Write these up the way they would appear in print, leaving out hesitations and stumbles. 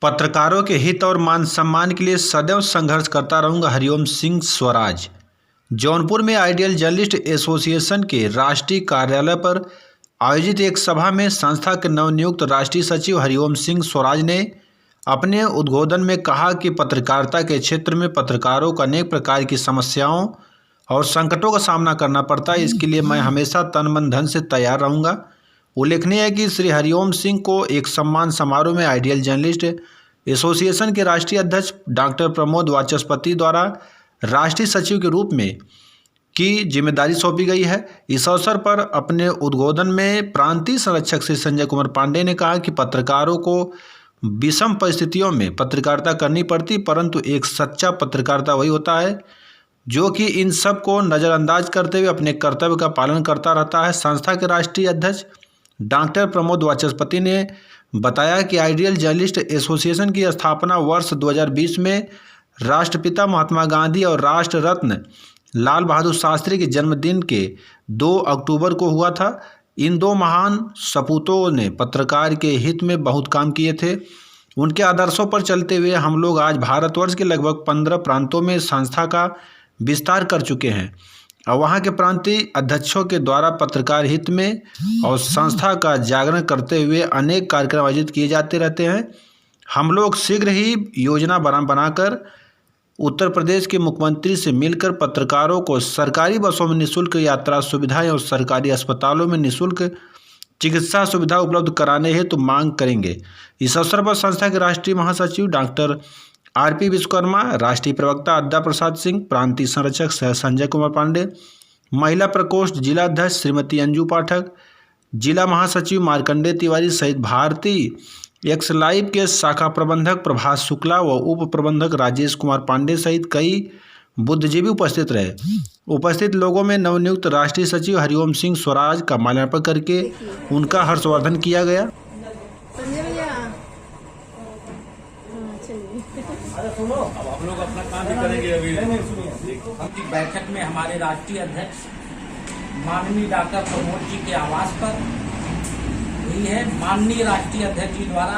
पत्रकारों के हित और मान सम्मान के लिए सदैव संघर्ष करता रहूंगा। हरिओम सिंह स्वराज। जौनपुर में आइडियल जर्नलिस्ट एसोसिएशन के राष्ट्रीय कार्यालय पर आयोजित एक सभा में संस्था के नवनियुक्त राष्ट्रीय सचिव हरिओम सिंह स्वराज ने अपने उद्बोधन में कहा कि पत्रकारिता के क्षेत्र में पत्रकारों को अनेक प्रकार की समस्याओं और संकटों का सामना करना पड़ता है। इसके लिए मैं हमेशा तन मन धन से तैयार रहूंगा। उल्लेखनीय है कि श्री हरिओम सिंह को एक सम्मान समारोह में आइडियल जर्नलिस्ट एसोसिएशन के राष्ट्रीय अध्यक्ष डॉक्टर प्रमोद वाचस्पति द्वारा राष्ट्रीय सचिव के रूप में की जिम्मेदारी सौंपी गई है। इस अवसर पर अपने उद्बोधन में प्रांतीय संरक्षक श्री संजय कुमार पांडे ने कहा कि पत्रकारों को विषम परिस्थितियों में पत्रकारिता करनी पड़ती, परंतु एक सच्चा पत्रकारिता वही होता है जो कि इन सब को नज़रअंदाज करते हुए अपने कर्तव्य का पालन करता रहता है। संस्था के राष्ट्रीय अध्यक्ष डॉक्टर प्रमोद वाचस्पति ने बताया कि आइडियल जर्नलिस्ट एसोसिएशन की स्थापना वर्ष 2020 में राष्ट्रपिता महात्मा गांधी और राष्ट्र रत्न लाल बहादुर शास्त्री के जन्मदिन के 2 अक्टूबर को हुआ था। इन दो महान सपूतों ने पत्रकार के हित में बहुत काम किए थे। उनके आदर्शों पर चलते हुए हम लोग आज भारतवर्ष के लगभग 15 प्रांतों में संस्था का विस्तार कर चुके हैं और वहाँ के प्रांतीय अध्यक्षों के द्वारा पत्रकार हित में और संस्था का जागरण करते हुए अनेक कार्यक्रम आयोजित किए जाते रहते हैं। हम लोग शीघ्र ही योजना बनाकर उत्तर प्रदेश के मुख्यमंत्री से मिलकर पत्रकारों को सरकारी बसों में निःशुल्क यात्रा सुविधाएं और सरकारी अस्पतालों में निःशुल्क चिकित्सा सुविधा उपलब्ध कराने हेतु मांग करेंगे। इस अवसर पर संस्था के राष्ट्रीय महासचिव डॉक्टर आरपी विश्वकर्मा, राष्ट्रीय प्रवक्ता अद्दा प्रसाद सिंह, प्रांतीय संरक्षक संजय कुमार पांडे, महिला प्रकोष्ठ जिला अध्यक्ष श्रीमती अंजू पाठक, जिला महासचिव मार्कंडेय तिवारी सहित भारतीय एक्स लाइव के शाखा प्रबंधक प्रभास शुक्ला व उप प्रबंधक राजेश कुमार पांडे सहित कई बुद्धिजीवी उपस्थित रहे। उपस्थित लोगों में नवनियुक्त राष्ट्रीय सचिव हरिओम सिंह स्वराज का माल्यार्पण करके उनका हर्षवर्धन किया गया। सुनो, अब हम लोग अपना काम भी करेंगे। अभी की बैठक में हमारे राष्ट्रीय अध्यक्ष माननीय डॉक्टर प्रमोद जी के आवास पर हुई है। माननीय राष्ट्रीय अध्यक्ष जी द्वारा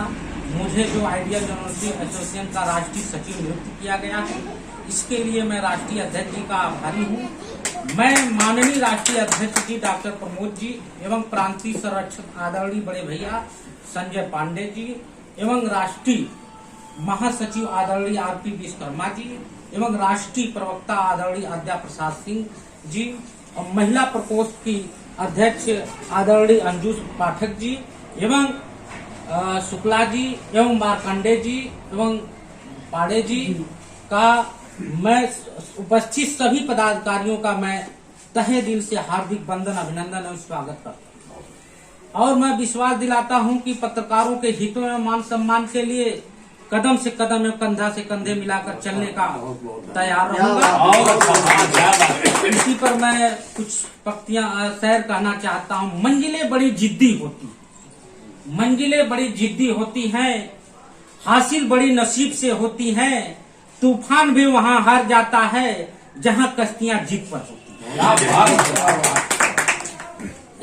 मुझे जो आइडियल जर्नलिस्ट एसोसिएशन का राष्ट्रीय सचिव नियुक्त किया गया है, इसके लिए मैं राष्ट्रीय अध्यक्ष जी का आभारी हूँ। मैं माननीय राष्ट्रीय अध्यक्ष जी डॉक्टर प्रमोद जी एवं प्रांतीय संरक्षक आदरणीय बड़े भैया संजय पांडे जी एवं राष्ट्रीय महासचिव आदरणीय आरपी विश्वकर्मा जी एवं राष्ट्रीय प्रवक्ता आदरणीय अद्दा प्रसाद सिंह जी और महिला प्रकोष्ठ की अध्यक्ष आदरणीय अंजू पाठक जी एवं शुक्ला जी एवं मार्कंडेय जी एवं पांडे जी का मैं उपस्थित सभी पदाधिकारियों का मैं तहे दिल से हार्दिक वंदन, अभिनंदन और स्वागत करता हूँ। और मैं विश्वास दिलाता हूँ कि पत्रकारों के हितों एवं मान सम्मान के लिए कदम से कदम एवं कंधा से कंधे मिलाकर चलने का तैयार रहूंगा। इसी पर मैं कुछ पंक्तियां शेर कहना चाहता हूँ। मंजिलें बड़ी जिद्दी होती, मंजिलें बड़ी जिद्दी होती हैं, हासिल बड़ी नसीब से होती हैं, तूफान भी वहाँ हार जाता है जहाँ कश्तियां जिद पर होती हैं।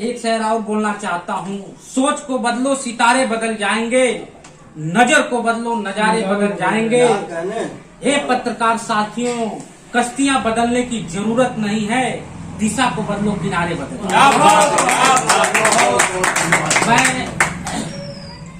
एक शेर और बोलना चाहता हूँ। सोच को बदलो सितारे बदल जाएंगे, नजर को बदलो नजारे बदल जाएंगे। हे पत्रकार साथियों, कश्तियां बदलने की जरूरत नहीं है, दिशा को बदलो किनारे बदल। मैं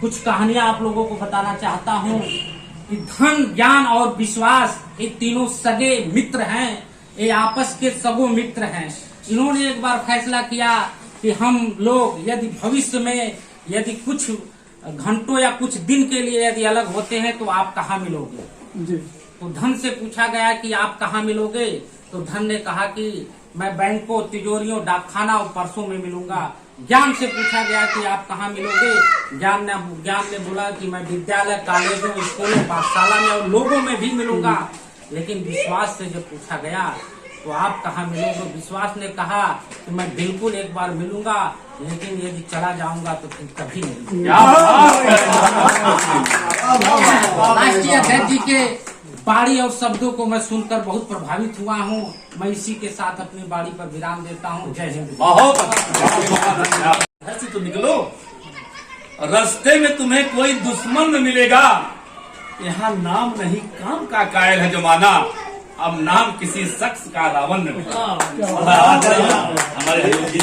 कुछ कहानियां आप लोगों को बताना चाहता हूं कि धन, ज्ञान और विश्वास ये तीनों सगे मित्र हैं, ये आपस के सगो मित्र हैं। इन्होंने एक बार फैसला किया कि हम लोग यदि भविष्य में यदि कुछ घंटों या कुछ दिन के लिए यदि अलग होते हैं तो आप कहाँ मिलोगे जी। तो धन से पूछा गया कि आप कहाँ मिलोगे, तो धन ने कहा कि मैं बैंकों, तिजोरियों, डाकखाना और पर्सों में मिलूंगा। ज्ञान से पूछा गया कि आप कहाँ मिलोगे, ज्ञान ने बोला कि मैं विद्यालय, कॉलेजों, स्कूलों, पाठशाला में और लोगों में भी मिलूंगा। लेकिन विश्वास से जब पूछा गया तो आप कहाँ मिलोगे, विश्वास ने कहा कि मैं बिल्कुल एक बार मिलूंगा, लेकिन यदि चला जाऊंगा तो फिर कभी नहीं। राष्ट्रीय अध्यक्ष जी के बाड़ी और शब्दों को मैं सुनकर बहुत प्रभावित हुआ हूँ। मैं इसी के साथ अपनी बाड़ी पर विराम देता हूँ। जय हिंद। घर से तो निकलो, रास्ते में तुम्हें कोई दुश्मन न मिलेगा, यहाँ नाम नहीं काम का कायल है जमाना, अब नाम किसी शख्स का रावण नहीं। हमारे हरिओम जी